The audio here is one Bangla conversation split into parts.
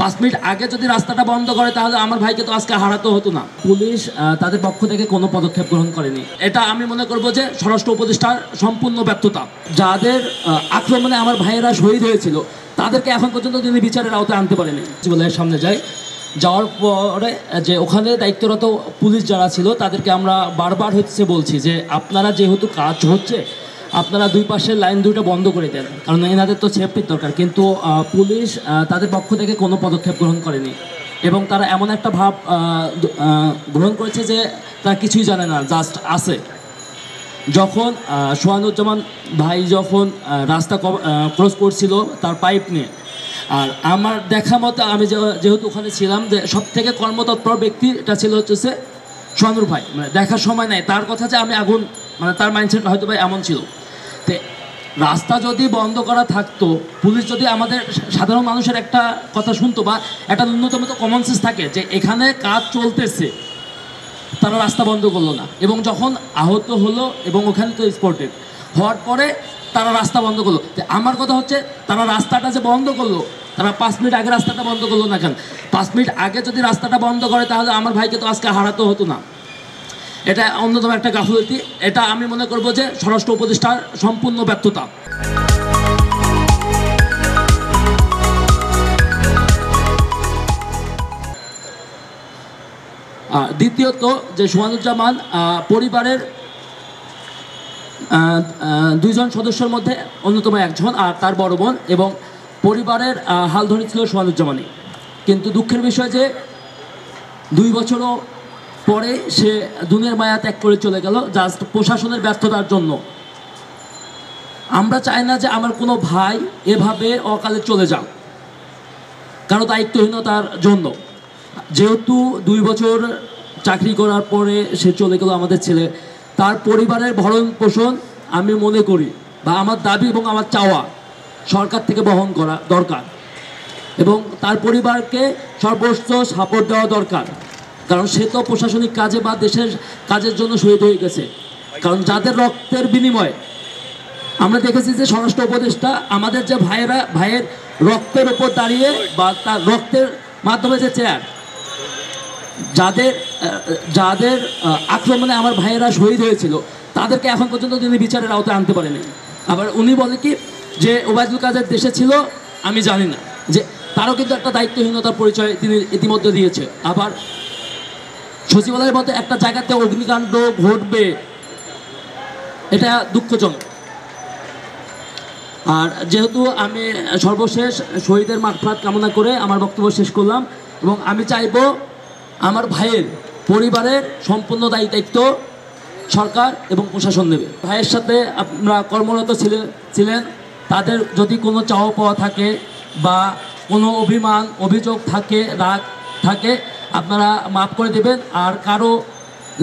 5 মিনিট আগে যদি রাস্তাটা বন্ধ করে তাহলে আমার ভাইকে তো আজকে হারাতে হতো না। পুলিশ তাদের পক্ষ থেকে কোনো পদক্ষেপ গ্রহণ করেনি। এটা আমি মনে করব যে স্বরাষ্ট্র উপদেষ্টার সম্পূর্ণ ব্যর্থতা। যাদের আক্রমণে আমার ভাইয়েরা শহীদ হয়েছিল তাদেরকে এখন পর্যন্ত তিনি বিচারের আওতায় আনতে পারেনি। সামনে যাওয়ার পরে যে ওখানে দায়িত্বরত পুলিশ যারা ছিল তাদেরকে আমরা বারবার বলছি যে আপনারা যেহেতু কাজ হচ্ছে আপনারা দুই পাশের লাইন দুইটা বন্ধ করে দেন, কারণ এনাদের তো সেফটির দরকার। কিন্তু পুলিশ তাদের পক্ষ থেকে কোনো পদক্ষেপ গ্রহণ করেনি এবং তারা এমন একটা ভাব গ্রহণ করেছে যে তারা কিছুই জানে না, জাস্ট আছে। যখন সোহানুজ্জামান ভাই যখন রাস্তা ক্রস করছিল তার পাইপ নিয়ে, আর আমার দেখা মতো আমি যেহেতু ওখানে ছিলাম যে সব থেকে কর্মতৎপর ব্যক্তিটা ছিল হচ্ছে সোহানুর ভাই, মানে দেখার সময় নেই তার কথা যে আমি আগুন, মানে তার মাইন্ডসেট হয়তো ভাই এমন ছিল। তো রাস্তা যদি বন্ধ করা থাকতো, পুলিশ যদি আমাদের সাধারণ মানুষের একটা কথা শুনতো বা একটা ন্যূনতম তো কমন সেন্স থাকে যে এখানে কাজ চলতেছে, তারা রাস্তা বন্ধ করলো না। এবং যখন আহত হলো এবং ওখানে তো স্পটেড হওয়ার পরে তারা রাস্তা বন্ধ করলো। আমার কথা হচ্ছে তারা রাস্তাটা যে বন্ধ করলো, তারা 5 মিনিট আগে রাস্তাটা বন্ধ করলো না কেন? 5 মিনিট আগে যদি রাস্তাটা বন্ধ করে তাহলে আমার ভাইকে তো আজকে হারাতে হতো না। এটা অন্যতম একটা গাফিলতি। এটা আমি মনে করব যে স্বরাষ্ট্র উপদেষ্টার সম্পূর্ণ ব্যর্থতা। দ্বিতীয়ত যে সোহানুজ্জামান পরিবারের 2 জন সদস্যের মধ্যে অন্যতম একজন, আর তার বড় বোন, এবং পরিবারের হাল ধরেছিল সোহানুজ্জামানই। কিন্তু দুঃখের বিষয় যে 2 বছরও পরে সে দুনিয়ার মায়া ত্যাগ করে চলে গেল জাস্ট প্রশাসনের ব্যর্থতার জন্য। আমরা চাই না যে আমার কোনো ভাই এভাবে অকালে চলে যাক কারো দায়িত্বহীনতার জন্য। যেহেতু 2 বছর চাকরি করার পরে সে চলে গেল আমাদের ছেলে, তার পরিবারের ভরণ পোষণ আমি মনে করি বা আমার দাবি এবং আমার চাওয়া সরকার থেকে বহন করা দরকার এবং তার পরিবারকে সর্বোচ্চ সাপোর্ট দেওয়া দরকার। কারণ সে তো প্রশাসনিক কাজে বা দেশের কাজের জন্য শহীদ হয়ে গেছে। কারণ যাদের রক্তের বিনিময়ে আমরা দেখেছি যে স্বরাষ্ট্র উপদেষ্টা আমাদের যে ভাইয়ের রক্তের উপর দাঁড়িয়ে বা তার রক্তের মাধ্যমে যে চেয়ার, যাদের আক্রমণে আমার ভাইয়েরা শহীদ হয়েছিল তাদেরকে এখন পর্যন্ত তিনি বিচারের আওতায় আনতে পারেনি। আবার উনি বলে কি যে ওবায়দুল কাদের দেশে ছিল আমি জানি না, যে তারও কিন্তু একটা দায়িত্বহীনতার পরিচয় তিনি ইতিমধ্যে দিয়েছে। আবার সচিবালয়ের মতো একটা জায়গাতে অগ্নিকাণ্ড ঘটবে, এটা দুঃখজনক। আর যেহেতু আমি সর্বশেষ শহীদের মাগফিরাত কামনা করে আমার বক্তব্য শেষ করলাম এবং আমি চাইব আমার ভাইয়ের পরিবারের সম্পূর্ণ দায়িত্ব সরকার এবং প্রশাসন নেবে। ভাইয়ের সাথে আপনারা কর্মরত ছিলেন, তাদের যদি কোনো চাওয়া পাওয়া থাকে বা কোনো অভিযোগ থাকে, রাগ থাকে, আপনারা মাফ করে দেবেন। আর কারো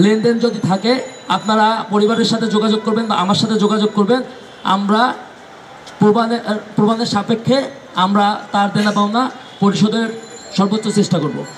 লেনদেন যদি থাকে আপনারা পরিবারের সাথে যোগাযোগ করবেন বা আমার সাথে যোগাযোগ করবেন। আমরা প্রমাণের সাপেক্ষে আমরা তার দেনা পাওনা পরিশোধের সর্বোচ্চ চেষ্টা করব।